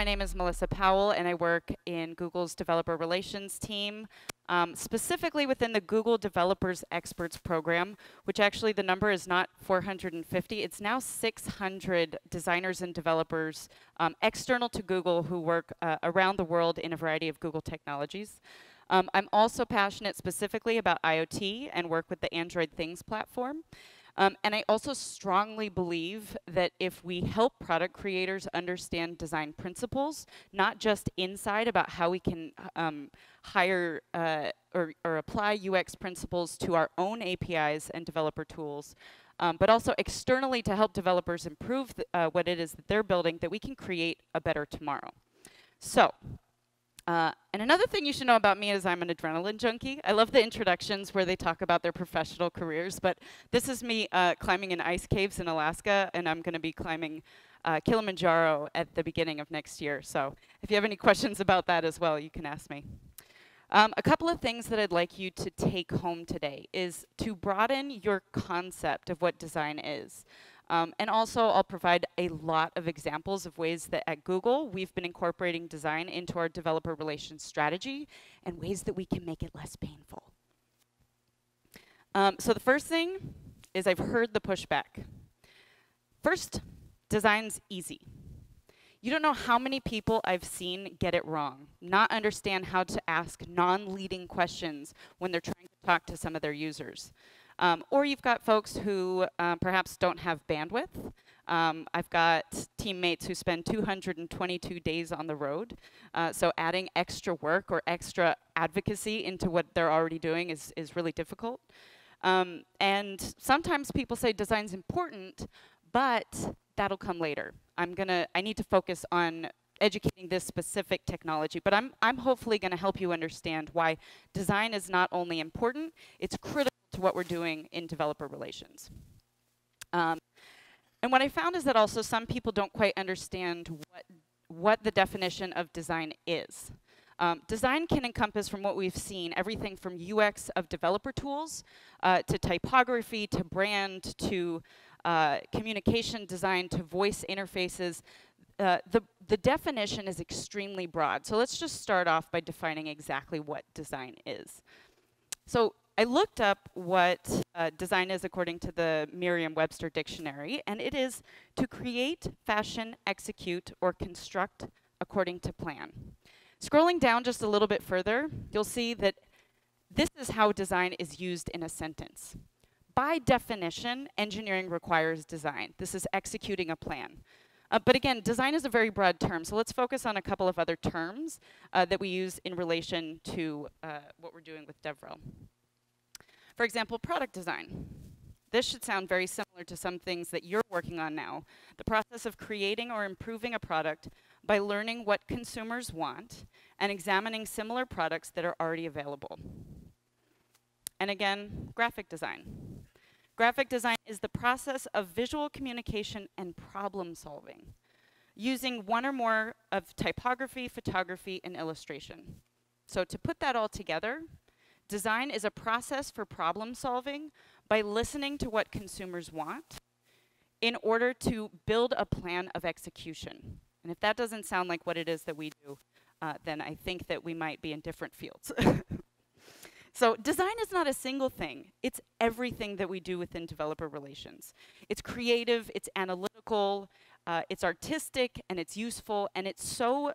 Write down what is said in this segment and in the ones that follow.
my name is Melissa Powell, and I work in Google's developer relations team, specifically within the Google Developers Experts program, which actually the number is not 450. It's now 600 designers and developers external to Google who work around the world in a variety of Google technologies. I'm also passionate specifically about IoT and work with the Android Things platform. And I also strongly believe that if we help product creators understand design principles, not just inside about how we can hire or apply UX principles to our own APIs and developer tools, but also externally to help developers improve what it is that they're building, that we can create a better tomorrow. So. And another thing you should know about me is I'm an adrenaline junkie. I love the introductions where they talk about their professional careers, but this is me climbing in ice caves in Alaska, and I'm going to be climbing Kilimanjaro at the beginning of next year. So if you have any questions about that as well, you can ask me. A couple of things that I'd like you to take home today is to broaden your concept of what design is. And also, I'll provide a lot of examples of ways that at Google, we've been incorporating design into our developer relations strategy and ways that we can make it less painful. So the first thing is I've heard the pushback. First, design's easy. You don't know how many people I've seen get it wrong, not understand how to ask non-leading questions when they're trying to talk to some of their users. Or you've got folks who perhaps don't have bandwidth. I've got teammates who spend 222 days on the road. So adding extra work or extra advocacy into what they're already doing is really difficult. And sometimes people say design's important, but that'll come later. I need to focus on educating this specific technology, but I'm hopefully going to help you understand why design is not only important, it's critical to what we're doing in developer relations. And what I found is that also some people don't quite understand what the definition of design is. Design can encompass, from what we've seen, everything from UX of developer tools to typography to brand to communication design to voice interfaces. The definition is extremely broad. So let's just start off by defining exactly what design is. So I looked up what design is according to the Merriam-Webster dictionary, and it is to create, fashion, execute, or construct according to plan. Scrolling down just a little bit further, you'll see that this is how design is used in a sentence. By definition, engineering requires design. This is executing a plan. But again, design is a very broad term, so let's focus on a couple of other terms that we use in relation to what we're doing with DevRel. For example, product design. This should sound very similar to some things that you're working on now. The process of creating or improving a product by learning what consumers want and examining similar products that are already available. And again, graphic design. Graphic design is the process of visual communication and problem solving, using one or more of typography, photography, and illustration. So to put that all together, design is a process for problem solving by listening to what consumers want in order to build a plan of execution. And if that doesn't sound like what it is that we do, then I think that we might be in different fields. So design is not a single thing. It's everything that we do within developer relations. It's creative, it's analytical, it's artistic, and it's useful, and it's so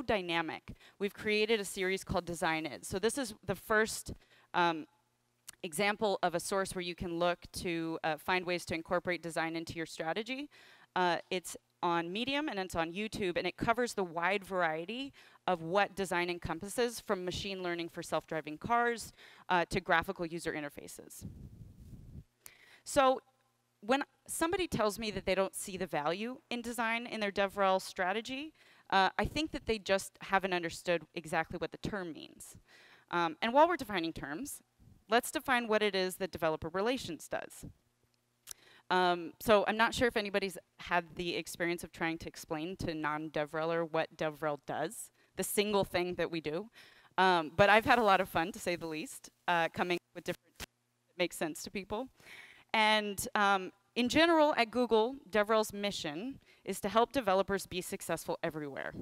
dynamic. We've created a series called Design Is. So this is the first example of a source where you can look to find ways to incorporate design into your strategy. It's on Medium and it's on YouTube, and it covers the wide variety of what design encompasses, from machine learning for self-driving cars to graphical user interfaces. So when somebody tells me that they don't see the value in design in their DevRel strategy, I think that they just haven't understood exactly what the term means. And while we're defining terms, let's define what it is that developer relations does. So I'm not sure if anybody's had the experience of trying to explain to non-DevReller what DevRel does, the single thing that we do. But I've had a lot of fun, to say the least, coming up with different terms that make sense to people. And in general, at Google, DevRel's mission is to help developers be successful everywhere.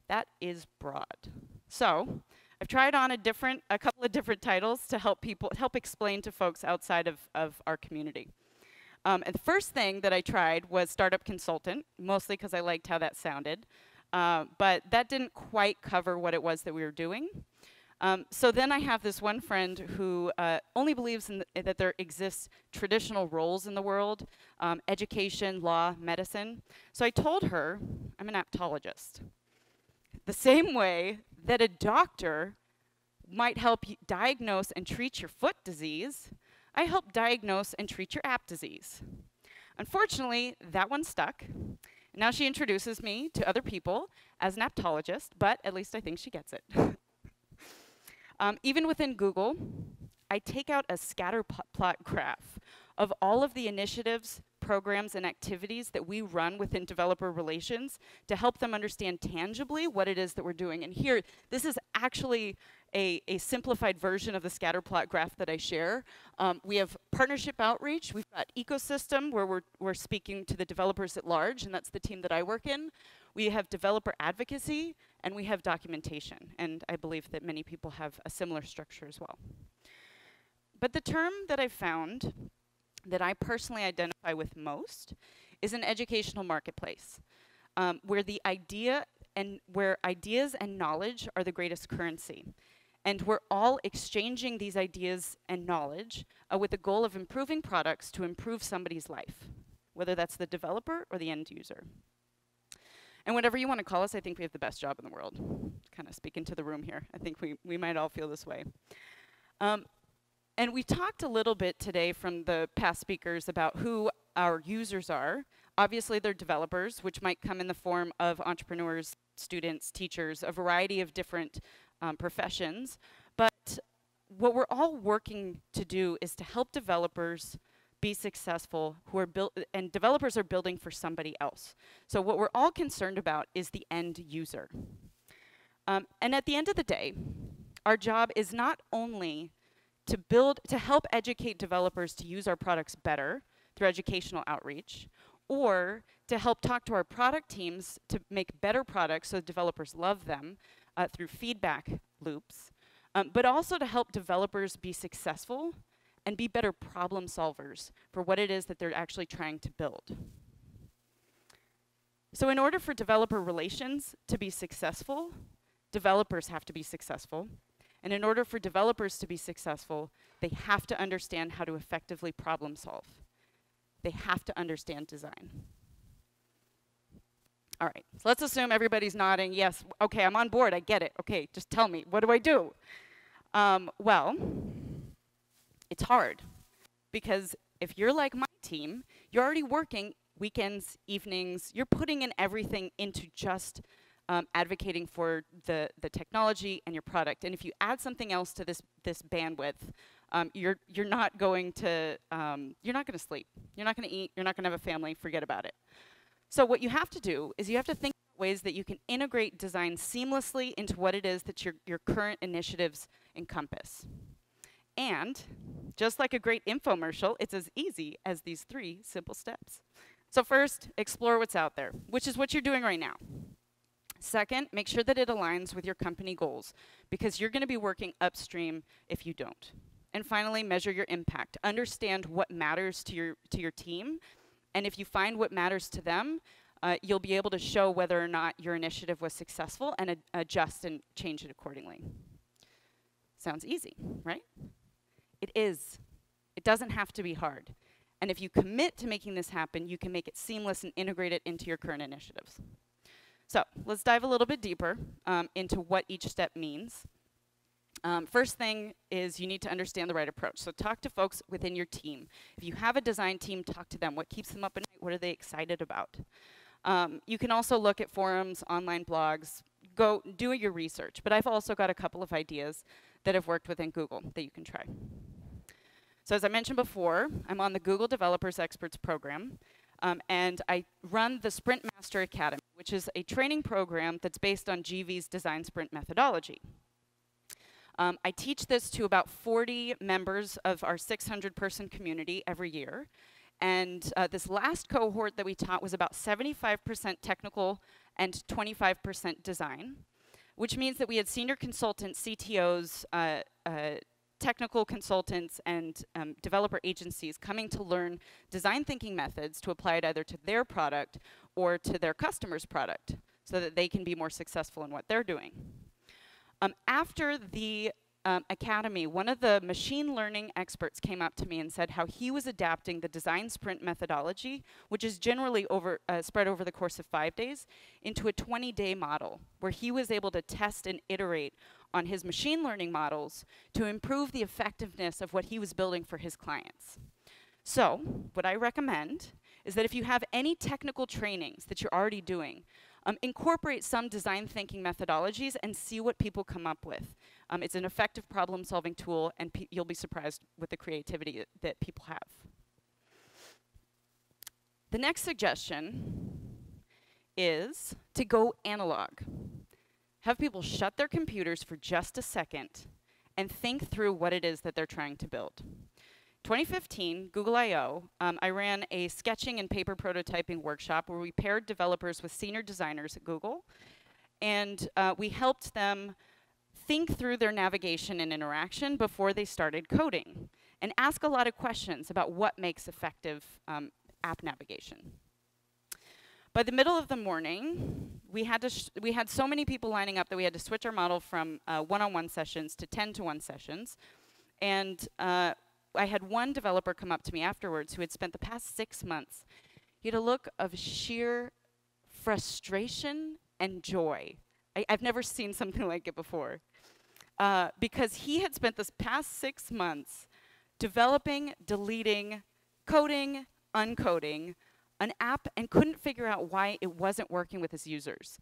That is broad. So I've tried on a couple of different titles to help explain to folks outside of our community. And the first thing that I tried was startup consultant, mostly because I liked how that sounded. But that didn't quite cover what it was that we were doing. So then I have this one friend who only believes that there exists traditional roles in the world, education, law, medicine. So I told her, I'm an aptologist. The same way that a doctor might help you diagnose and treat your foot disease, I help diagnose and treat your app disease. Unfortunately, that one stuck. Now she introduces me to other people as an aptologist, but at least I think she gets it. Even within Google, I take out a scatter plot graph of all of the initiatives, programs, and activities that we run within developer relations to help them understand tangibly what it is that we're doing. And here, this is actually a simplified version of the scatter plot graph that I share. We have partnership outreach. We've got ecosystem, where we're speaking to the developers at large, and that's the team that I work in. We have developer advocacy, and we have documentation. And I believe that many people have a similar structure as well. But the term that I found that I personally identify with most is an educational marketplace, where ideas and knowledge are the greatest currency. And we're all exchanging these ideas and knowledge with the goal of improving products to improve somebody's life, whether that's the developer or the end user. And whatever you want to call us, I think we have the best job in the world. Kind of speaking to the room here. I think we might all feel this way. And we talked a little bit today from the past speakers about who our users are. Obviously, they're developers, which might come in the form of entrepreneurs, students, teachers, a variety of different professions. But what we're all working to do is to help developers be successful, and developers are building for somebody else. So what we're all concerned about is the end user. And at the end of the day, our job is not only to help educate developers to use our products better through educational outreach, or to help talk to our product teams to make better products so developers love them through feedback loops, but also to help developers be successful and be better problem solvers for what it is that they're actually trying to build. So in order for developer relations to be successful, developers have to be successful. And in order for developers to be successful, they have to understand how to effectively problem solve. They have to understand design. All right, so let's assume everybody's nodding. Yes, okay, I'm on board, I get it. Okay, just tell me, what do I do? Well, it's hard. Because if you're like my team, you're already working weekends, evenings, you're putting in everything into just advocating for the technology and your product. And if you add something else to this bandwidth, you're not going to sleep. You're not going to eat. You're not going to have a family. Forget about it. So what you have to do is you have to think of ways that you can integrate design seamlessly into what it is that your current initiatives encompass. And just like a great infomercial, it's as easy as these 3 simple steps. So first, explore what's out there, which is what you're doing right now. Second, make sure that it aligns with your company goals, because you're going to be working upstream if you don't. And finally, measure your impact. Understand what matters to your team, and if you find what matters to them, you'll be able to show whether or not your initiative was successful and adjust and change it accordingly. Sounds easy, right? It is. It doesn't have to be hard. And if you commit to making this happen, you can make it seamless and integrate it into your current initiatives. So let's dive a little bit deeper into what each step means. First thing is you need to understand the right approach. So talk to folks within your team. If you have a design team, talk to them. What keeps them up at night? What are they excited about? You can also look at forums, online blogs. Go do your research. But I've also got a couple of ideas that have worked within Google that you can try. So as I mentioned before, I'm on the Google Developers Experts program. And I run the Sprint Master Academy, which is a training program that's based on GV's design sprint methodology. I teach this to about 40 members of our 600-person community every year. And this last cohort that we taught was about 75% technical and 25% design, which means that we had senior consultants, CTOs, technical consultants, and developer agencies coming to learn design thinking methods to apply it either to their product or to their customer's product so that they can be more successful in what they're doing. After the academy, one of the machine learning experts came up to me and said how he was adapting the design sprint methodology, which is generally spread over the course of 5 days, into a 20-day model where he was able to test and iterate on his machine learning models to improve the effectiveness of what he was building for his clients. So, what I recommend is that if you have any technical trainings that you're already doing, incorporate some design thinking methodologies and see what people come up with. It's an effective problem-solving tool, and you'll be surprised with the creativity that people have. The next suggestion is to go analog. Have people shut their computers for just a second and think through what it is that they're trying to build. 2015, Google I/O, I ran a sketching and paper prototyping workshop where we paired developers with senior designers at Google, and we helped them think through their navigation and interaction before they started coding, and ask a lot of questions about what makes effective app navigation. By the middle of the morning, we had so many people lining up that we had to switch our model from one-on-one sessions to 10-to-1 sessions, and I had one developer come up to me afterwards who had spent the past 6 months. He had a look of sheer frustration and joy. I've never seen something like it before. Because he had spent this past 6 months developing, deleting, coding, uncoding an app and couldn't figure out why it wasn't working with his users.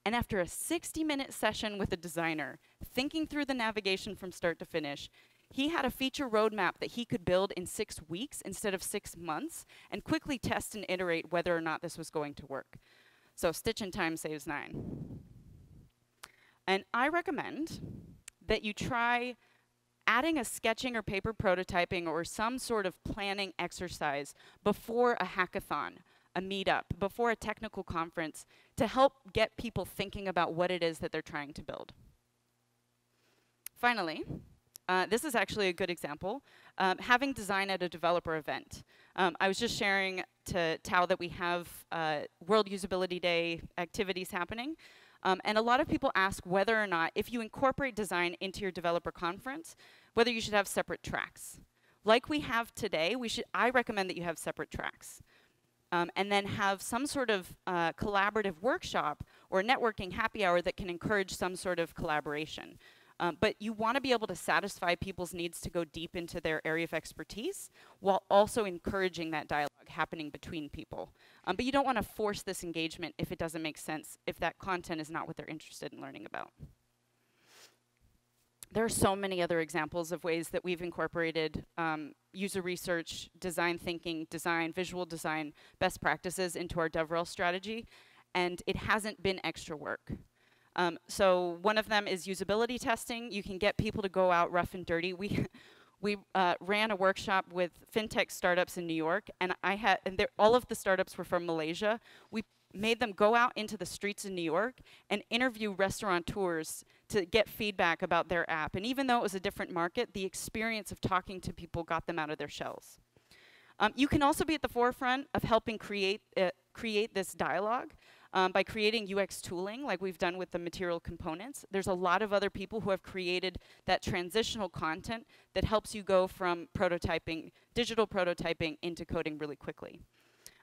And after a 60-minute session with a designer, thinking through the navigation from start to finish, he had a feature roadmap that he could build in 6 weeks instead of 6 months and quickly test and iterate whether or not this was going to work. So stitch in time saves 9. And I recommend that you try adding a sketching or paper prototyping or some sort of planning exercise before a hackathon, a meetup, before a technical conference to help get people thinking about what it is that they're trying to build. Finally, this is actually a good example. Having design at a developer event. I was just sharing to Tao that we have World Usability Day activities happening. And a lot of people ask whether or not, if you incorporate design into your developer conference, whether you should have separate tracks. Like we have today, I recommend that you have separate tracks. And then have some sort of collaborative workshop or networking happy hour that can encourage some sort of collaboration. But you want to be able to satisfy people's needs to go deep into their area of expertise while also encouraging that dialogue happening between people. But you don't want to force this engagement if it doesn't make sense, if that content is not what they're interested in learning about. There are so many other examples of ways that we've incorporated user research, design thinking, design, visual design, best practices into our DevRel strategy, and it hasn't been extra work. So one of them is usability testing. You can get people to go out rough and dirty. We ran a workshop with fintech startups in New York, and all of the startups were from Malaysia. We made them go out into the streets in New York and interview restaurateurs to get feedback about their app. And even though it was a different market, the experience of talking to people got them out of their shells. You can also be at the forefront of helping create this dialogue. By creating UX tooling like we've done with the material components. There's a lot of other people who have created that transitional content that helps you go from prototyping, digital prototyping, into coding really quickly.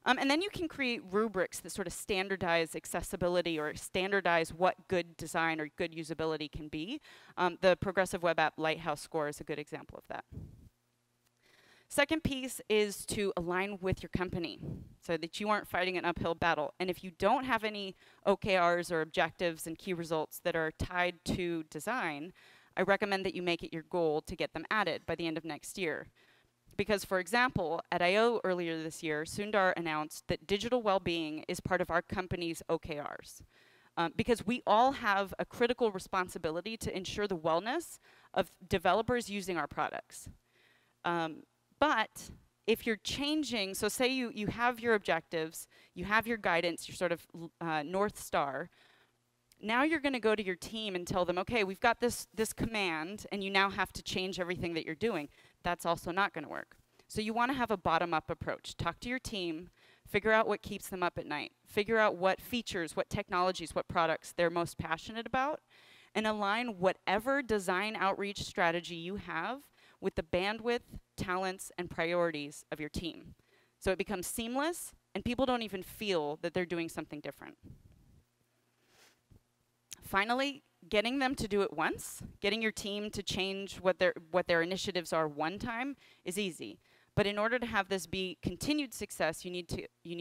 And then you can create rubrics that sort of standardize accessibility or standardize what good design or good usability can be. The Progressive Web App Lighthouse score is a good example of that. Second piece is to align with your company so that you aren't fighting an uphill battle. And if you don't have any OKRs or objectives and key results that are tied to design, I recommend that you make it your goal to get them added by the end of next year. Because, for example, at I/O earlier this year, Sundar announced that digital well-being is part of our company's OKRs. Because we all have a critical responsibility to ensure the wellness of developers using our products. But if you're changing, so say you have your objectives, you have your guidance, your sort of North Star. Now you're going to go to your team and tell them, okay, we've got this command, and you now have to change everything that you're doing. That's also not going to work. So you want to have a bottom-up approach. Talk to your team, figure out what keeps them up at night, figure out what features, what technologies, what products they're most passionate about, and align whatever design outreach strategy you have with the bandwidth, talents, and priorities of your team. So it becomes seamless, and people don't even feel that they're doing something different. Finally, getting them to do it once, getting your team to change what their initiatives are one time is easy. But in order to have this be continued success, you need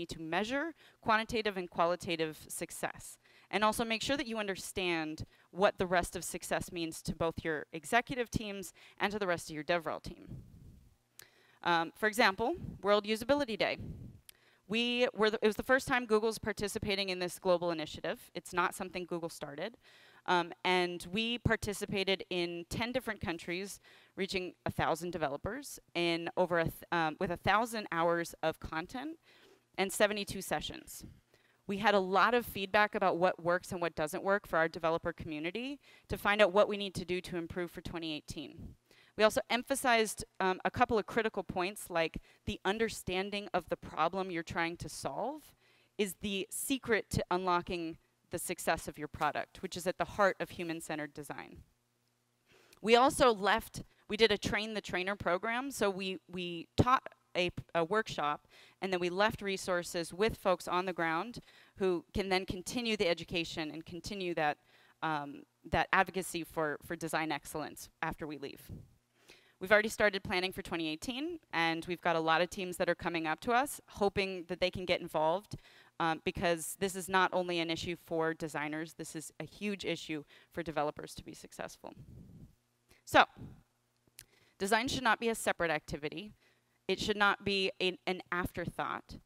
to measure quantitative and qualitative success. And also make sure that you understand what the rest of success means to both your executive teams and to the rest of your DevRel team. For example, World Usability Day. It was the first time Google's participating in this global initiative. It's not something Google started. And we participated in 10 different countries, reaching 1,000 developers in over with 1,000 hours of content and 72 sessions. We had a lot of feedback about what works and what doesn't work for our developer community to find out what we need to do to improve for 2018. We also emphasized a couple of critical points, like the understanding of the problem you're trying to solve is the secret to unlocking the success of your product, which is at the heart of human-centered design. We also did a train the trainer program, so we taught a workshop, and then we left resources with folks on the ground who can then continue the education and continue that advocacy for design excellence after we leave. We've already started planning for 2018, and we've got a lot of teams that are coming up to us, hoping that they can get involved, because this is not only an issue for designers, this is a huge issue for developers to be successful. So, design should not be a separate activity. It should not be an afterthought.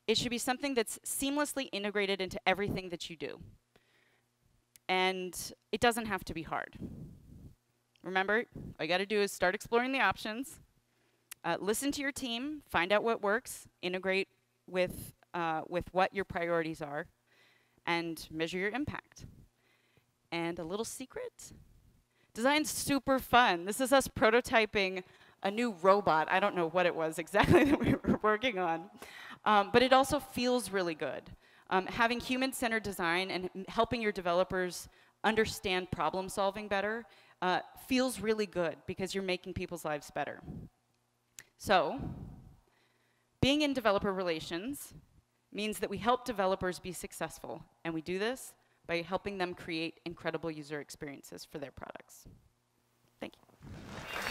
It should be something that's seamlessly integrated into everything that you do. And it doesn't have to be hard. Remember, all you got to do is start exploring the options, listen to your team, find out what works, integrate with what your priorities are, and measure your impact. And a little secret, design's super fun. This is us prototyping a new robot. I don't know what it was exactly that we were working on, but it also feels really good. Having human-centered design and helping your developers understand problem solving better feels really good because you're making people's lives better. So, being in developer relations means that we help developers be successful, and we do this by helping them create incredible user experiences for their products. Thank you.